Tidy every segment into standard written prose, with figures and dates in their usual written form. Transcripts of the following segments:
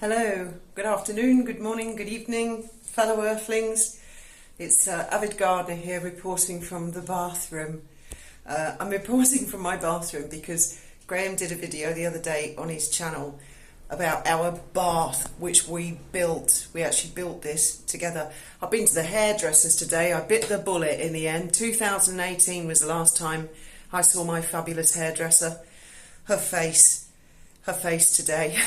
Hello, good afternoon, good morning, good evening, fellow earthlings. It's Avid Gardener here reporting from the bathroom. I'm reporting from my bathroom because Graham did a video the other day on his channel about our bath, which we built. We actually built this together. I've been to the hairdressers today. I bit the bullet in the end. 2018 was the last time I saw my fabulous hairdresser. Her face today.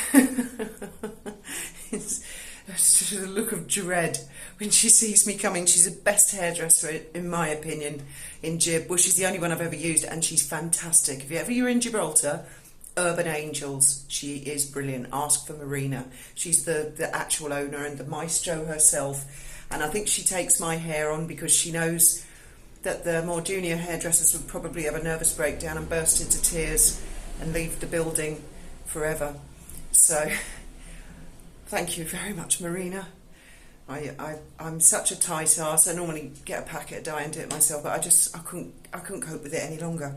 It's a look of dread when she sees me coming. She's the best hairdresser, in my opinion, in Gib. Well, she's the only one I've ever used, and she's fantastic. If you're in Gibraltar, Urban Angels, she is brilliant. Ask for Marina. She's the actual owner and the maestro herself. And I think she takes my hair on because she knows that the more junior hairdressers would probably have a nervous breakdown and burst into tears and leave the building forever. So thank you very much, Marina. I'm such a tight ass. I normally get a packet of dye and do it myself, but I couldn't cope with it any longer.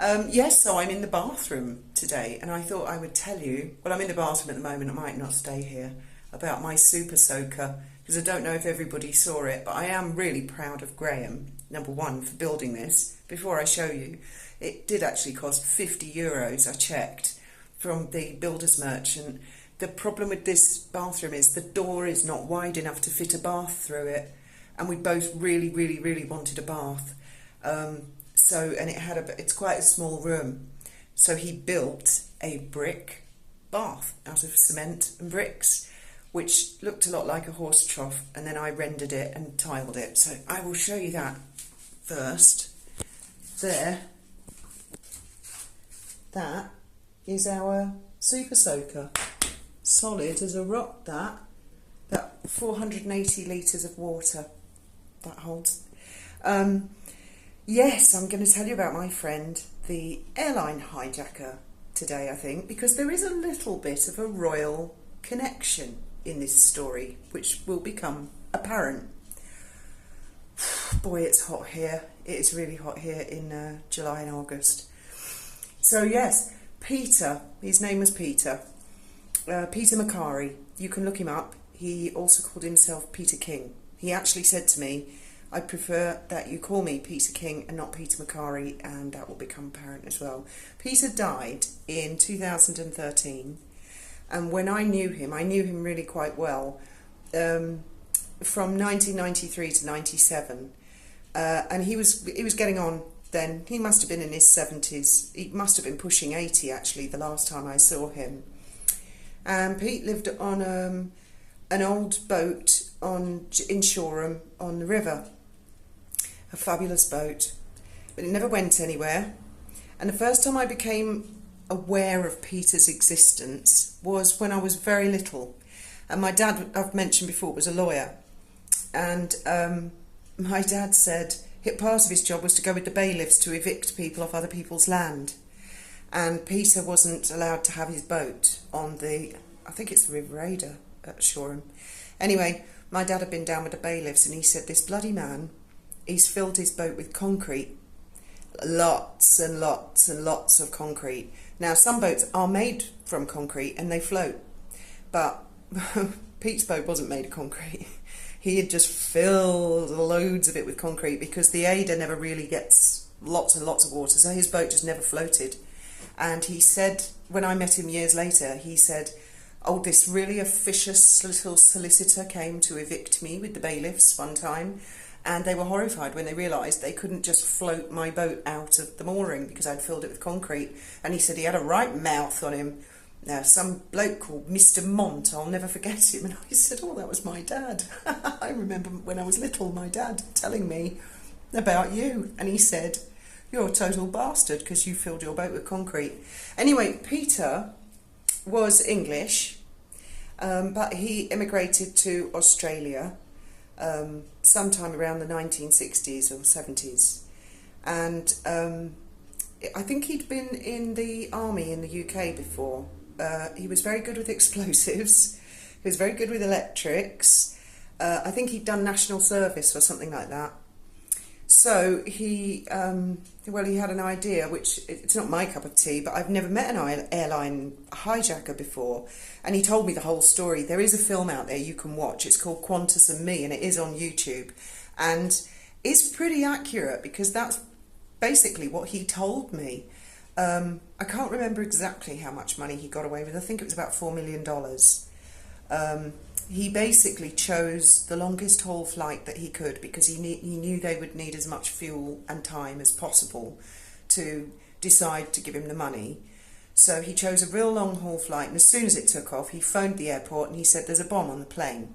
Yes, so I'm in the bathroom today, and I thought I would tell you, well, I'm in the bathroom at the moment, I might not stay here, about my super soaker, because I don't know if everybody saw it, but I am really proud of Graham, number one, for building this. Before I show you, it did actually cost €50, I checked, from the builder's merchant. The problem with this bathroom is the door is not wide enough to fit a bath through it, and we both really wanted a bath. And it's quite a small room, so he built a brick bath out of cement and bricks, which looked a lot like a horse trough, and then I rendered it and tiled it. So I will show you that first. There, that is our super soaker. Solid as a rock, that 480 litres of water that holds. Yes, I'm going to tell you about my friend, the airline hijacker, today, I think, because there is a little bit of a royal connection in this story, which will become apparent. Boy, it's hot here. It is really hot here in July and August. So yes, Peter, his name was Peter. Peter Macari, you can look him up. He also called himself Peter King. He actually said to me, I prefer that you call me Peter King and not Peter Macari, and that will become apparent as well. Peter died in 2013, and when I knew him really quite well, from 1993 to 97, and he was getting on then. He must have been in his 70s. He must have been pushing 80 actually the last time I saw him. And Pete lived on an old boat in Shoreham on the river. A fabulous boat, but it never went anywhere. And the first time I became aware of Peter's existence was when I was very little. And my dad, I've mentioned before, was a lawyer. And my dad said part of his job was to go with the bailiffs to evict people off other people's land. And Peter wasn't allowed to have his boat on I think it's the River Ada at Shoreham. Anyway, my dad had been down with the bailiffs, and he said, this bloody man, he's filled his boat with concrete. Lots and lots and lots of concrete. Now, some boats are made from concrete and they float, but Pete's boat wasn't made of concrete. He had just filled loads of it with concrete because the Ada never really gets lots and lots of water, so his boat just never floated. And he said, when I met him years later, he said, oh, this really officious little solicitor came to evict me with the bailiffs one time, and they were horrified when they realised they couldn't just float my boat out of the mooring because I'd filled it with concrete. And he said he had a right mouth on him. Now, some bloke called Mr. Mont, I'll never forget him, and I said, oh, that was my dad. I remember when I was little, my dad telling me about you, and he said, you're a total bastard because you filled your boat with concrete. Anyway, Peter was English, but he immigrated to Australia sometime around the 1960s or 70s. And I think he'd been in the army in the UK before. He was very good with explosives. He was very good with electrics. I think he'd done national service or something like that. So well, he had an idea, which it's not my cup of tea, but I've never met an airline hijacker before. And he told me the whole story. There is a film out there you can watch. It's called Qantas and Me, and it is on YouTube. And it's pretty accurate because that's basically what he told me. I can't remember exactly how much money he got away with. I think it was about $4 million. He basically chose the longest haul flight that he could because he knew they would need as much fuel and time as possible to decide to give him the money. So he chose a real long haul flight, and as soon as it took off, he phoned the airport and he said there's a bomb on the plane.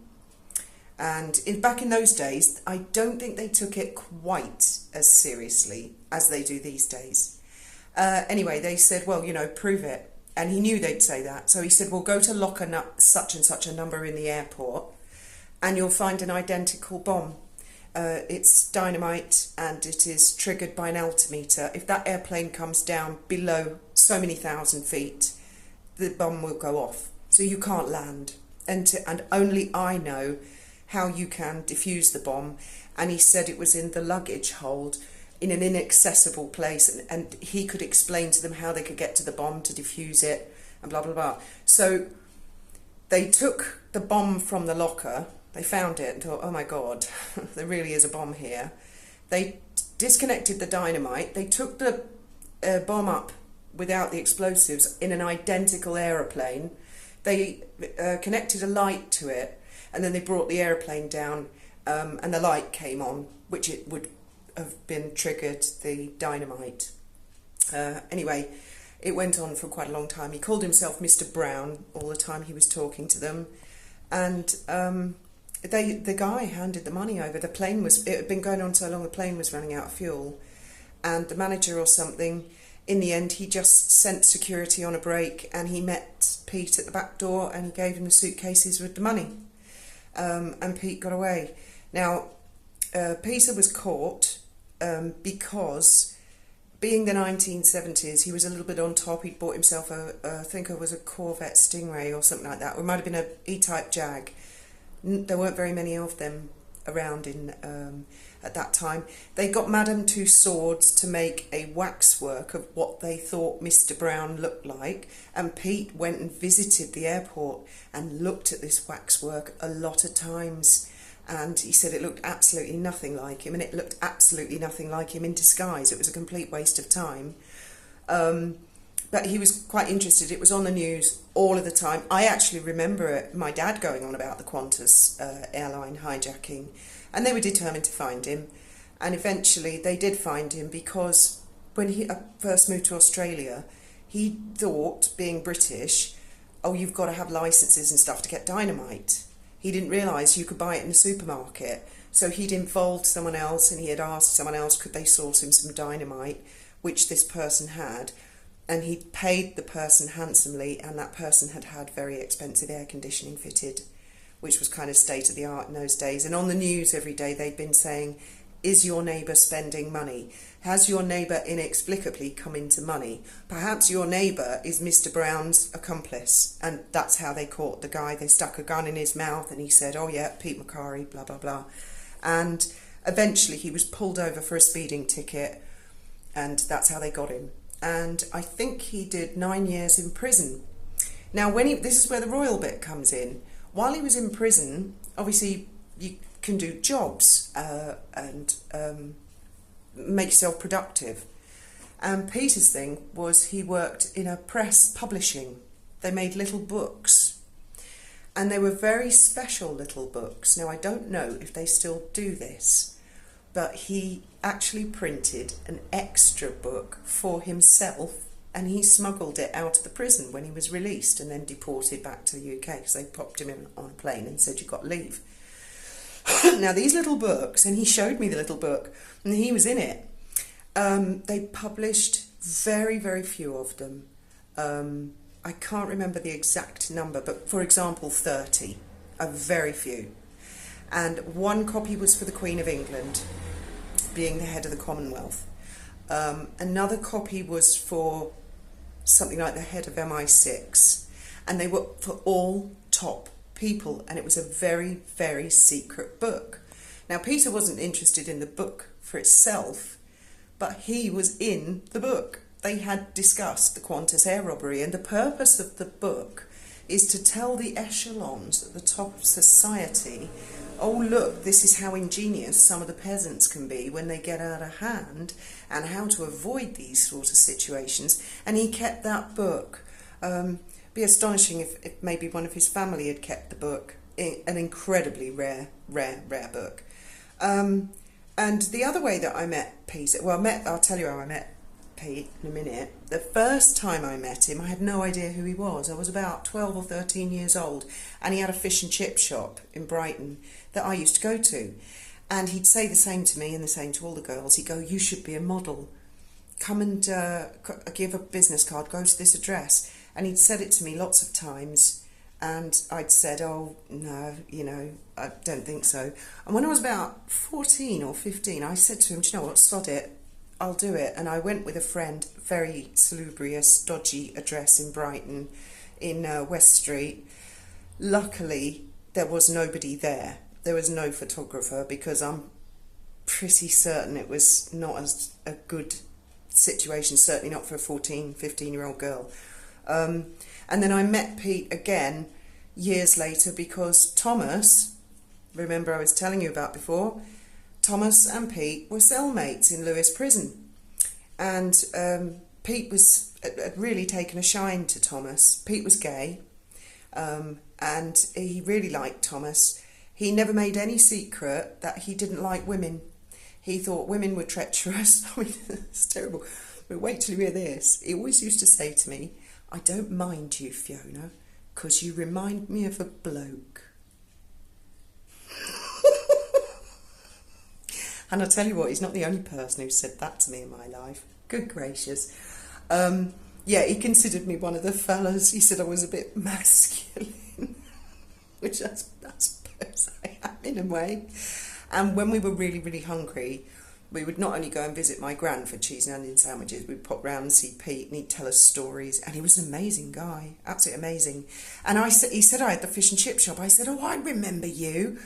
And back in those days, I don't think they took it quite as seriously as they do these days. Anyway, they said, well, prove it. And he knew they'd say that. So he said, well, go to locker such and such a number in the airport and you'll find an identical bomb. It's dynamite and it is triggered by an altimeter. If that airplane comes down below so many thousand feet, the bomb will go off. So you can't land. And only I know how you can defuse the bomb. And he said it was in the luggage hold, in an inaccessible place, and he could explain to them how they could get to the bomb to defuse it, and blah, blah, blah. So they took the bomb from the locker, they found it and thought, oh my God, there really is a bomb here. They disconnected the dynamite, they took the bomb up without the explosives in an identical aeroplane, they connected a light to it, and then they brought the aeroplane down, and the light came on, which it would have been triggered the dynamite. Anyway, it went on for quite a long time. He called himself Mr. Brown all the time he was talking to them, and the guy handed the money over. It had been going on so long, the plane was running out of fuel, and the manager or something, in the end, he just sent security on a break, and he met Pete at the back door, and he gave him the suitcases with the money, and Pete got away. Now, Peter was caught because, being the 1970s, he was a little bit on top. He'd bought himself I think it was a Corvette Stingray or something like that, or it might have been a E-type Jag. There weren't very many of them around at that time. They got Madame Tussauds to make a waxwork of what they thought Mr. Brown looked like, and Pete went and visited the airport and looked at this waxwork a lot of times. And he said it looked absolutely nothing like him, and it looked absolutely nothing like him in disguise. It was a complete waste of time. But he was quite interested. It was on the news all of the time. I actually remember my dad going on about the Qantas airline hijacking, and they were determined to find him. And eventually they did find him, because when he first moved to Australia, he thought, being British, oh, you've got to have licenses and stuff to get dynamite. He didn't realise you could buy it in the supermarket. So he'd involved someone else, and he had asked someone else, could they source him some dynamite, which this person had. And he'd paid the person handsomely, and that person had had very expensive air conditioning fitted, which was kind of state of the art in those days. And on the news every day they'd been saying, is your neighbour spending money? Has your neighbour inexplicably come into money? Perhaps your neighbour is Mr. Brown's accomplice. And that's how they caught the guy. They stuck a gun in his mouth and he said, oh yeah, Pete McCarry, blah, blah, blah. And eventually he was pulled over for a speeding ticket, and that's how they got him. And I think he did 9 years in prison. Now, this is where the royal bit comes in. While he was in prison, obviously you can do jobs and make yourself productive. And Peter's thing was he worked in a press publishing. They made little books, and they were very special little books. Now, I don't know if they still do this, but he actually printed an extra book for himself, and he smuggled it out of the prison when he was released and then deported back to the UK, because they popped him in on a plane and said, you've got to leave. Now, these little books, and he showed me the little book, and he was in it. They published very, very few of them. I can't remember the exact number, but for example, 30, very few. And one copy was for the Queen of England, being the head of the Commonwealth. Another copy was for something like the head of MI6, and they were for all top people, and it was a very, very secret book. Now, Peter wasn't interested in the book for itself, but he was in the book. They had discussed the Qantas air robbery, and the purpose of the book is to tell the echelons at the top of society, oh look, this is how ingenious some of the peasants can be when they get out of hand, and how to avoid these sort of situations. And he kept that book. Be astonishing if maybe one of his family had kept the book. An incredibly rare book. And the other way that I met Peter, I'll tell you how I met Pete in a minute. The first time I met him, I had no idea who he was. I was about 12 or 13 years old, and he had a fish and chip shop in Brighton that I used to go to. And he'd say the same to me and the same to all the girls. He'd go, you should be a model. Come and give a business card, go to this address. And he'd said it to me lots of times, and I'd said, oh, no, I don't think so. And when I was about 14 or 15, I said to him, do you know what, sod it, I'll do it. And I went with a friend, very salubrious, dodgy address in Brighton, in West Street. Luckily, there was nobody there. There was no photographer, because I'm pretty certain it was not as a good situation, certainly not for a 14, 15-year-old girl. And then I met Pete again years later, because Thomas, remember I was telling you about before, Thomas and Pete were cellmates in Lewes Prison. And Pete had really taken a shine to Thomas. Pete was gay, and he really liked Thomas. He never made any secret that he didn't like women. He thought women were treacherous. I mean, it's terrible. But wait till you hear this. He always used to say to me, I don't mind you, Fiona, because you remind me of a bloke. And I'll tell you what, he's not the only person who said that to me in my life. Good gracious. Yeah, he considered me one of the fellas. He said I was a bit masculine, which I suppose I am in a way. And when we were really, really hungry, we would not only go and visit my gran for cheese and onion sandwiches, we'd pop round and see Pete, and he'd tell us stories. And he was an amazing guy, absolutely amazing. And he said I had the fish and chip shop. I said, oh, I remember you.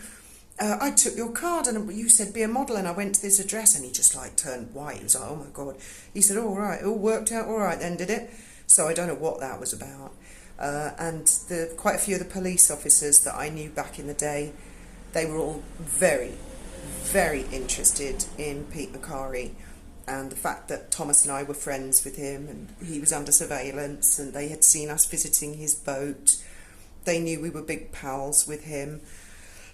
I took your card and you said be a model, and I went to this address, and he just like turned white. He was like, oh my God. He said, all right, it all worked out all right then, did it? So I don't know what that was about. And quite a few of the police officers that I knew back in the day, they were all very, very interested in Pete McCarry, and the fact that Thomas and I were friends with him, and he was under surveillance, and they had seen us visiting his boat. They knew we were big pals with him.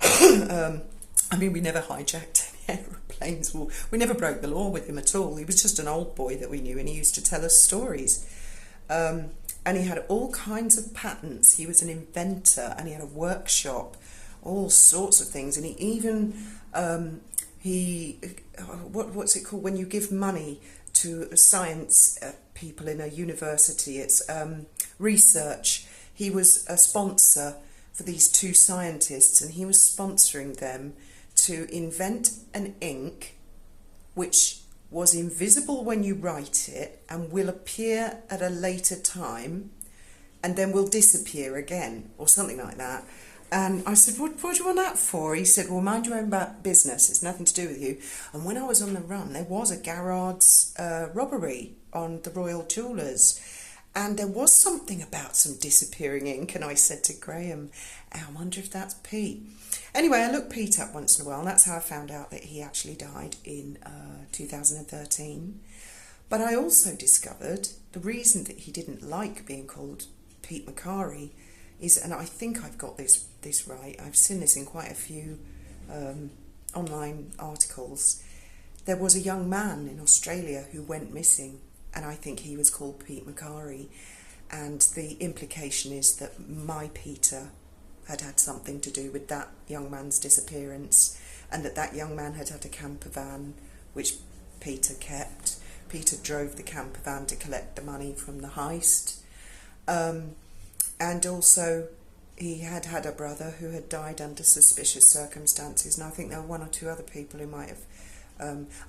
I mean, we never hijacked any aeroplanes, or we never broke the law with him at all. He was just an old boy that we knew, and he used to tell us stories. And he had all kinds of patents. He was an inventor, and he had a workshop, all sorts of things. And he even, what's it called when you give money to science people in a university? It's research. He was a sponsor for these two scientists, and he was sponsoring them to invent an ink which was invisible when you write it and will appear at a later time and then will disappear again, or something like that. And I said, what do you want that for? He said, well, mind your own business, it's nothing to do with you. And when I was on the run, there was a Garrard's robbery on the Royal Jewellers, and there was something about some disappearing ink, and I said to Graham, I wonder if that's Pete. Anyway, I looked Pete up once in a while, and that's how I found out that he actually died in 2013. But I also discovered the reason that he didn't like being called Pete McCarry is, and I think I've got this right, I've seen this in quite a few online articles. There was a young man in Australia who went missing, and I think he was called Pete McCarry, and the implication is that my Peter had something to do with that young man's disappearance, and that young man had a camper van which Peter kept. Peter drove the camper van to collect the money from the heist, and also he had a brother who had died under suspicious circumstances, and I think there were one or two other people who might have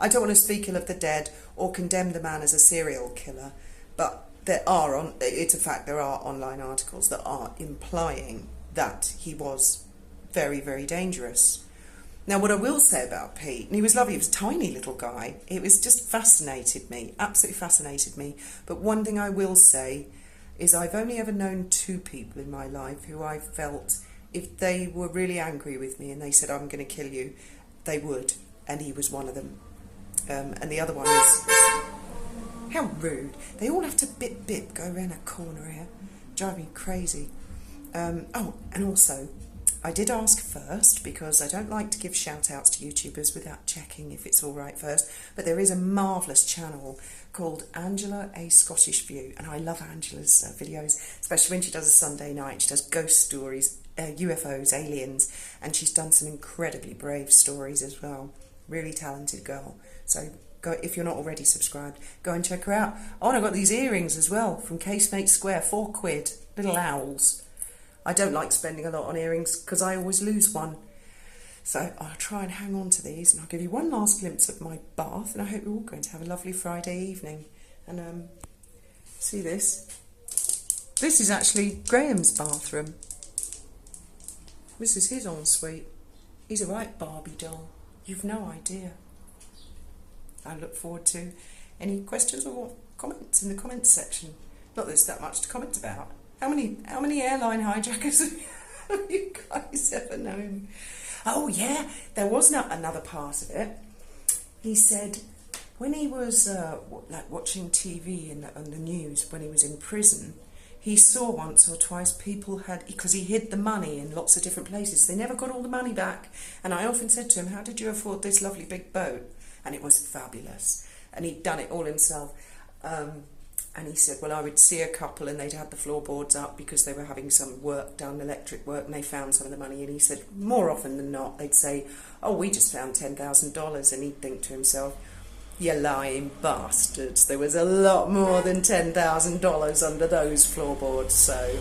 I don't want to speak ill of the dead or condemn the man as a serial killer, but it's a fact, there are online articles that are implying that he was very, very dangerous. Now, what I will say about Pete, and he was lovely, he was a tiny little guy, it was just fascinated me, absolutely fascinated me. But one thing I will say is I've only ever known two people in my life who I felt if they were really angry with me and they said, I'm going to kill you, they would. And he was one of them. And the other one is... How rude. They all have to bip, go around a corner here. Drive me crazy. Oh, and also, I did ask first, because I don't like to give shout-outs to YouTubers without checking if it's all right first, but there is a marvellous channel called Angela, A Scottish View, and I love Angela's videos, especially when she does a Sunday night. She does ghost stories, UFOs, aliens, and she's done some incredibly brave stories as well. Really talented girl. So go, if you're not already subscribed, go and check her out. Oh, and I got these earrings as well from Casemate Square, £4, little owls. I don't like spending a lot on earrings because I always lose one. So I'll try and hang on to these, and I'll give you one last glimpse of my bath, and I hope you're all going to have a lovely Friday evening. And see this? This is actually Graham's bathroom. This is his ensuite. He's a right Barbie doll. You've no idea. I look forward to any questions or comments in the comments section. Not that there's that much to comment about. How many airline hijackers have you guys ever known? Oh yeah, there was another part of it. He said when he was like watching TV and the news when he was in prison, he saw once or twice people had, because he hid the money in lots of different places. They never got all the money back. And I often said to him, how did you afford this lovely big boat? And it was fabulous. And he'd done it all himself. And he said, well, I would see a couple and they'd had the floorboards up because they were having some work done, electric work, and they found some of the money. And he said, more often than not, they'd say, oh, we just found $10,000. And he'd think to himself, you lying bastards, there was a lot more than $10,000 under those floorboards. So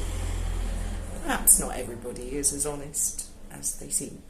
perhaps not everybody is as honest as they seem.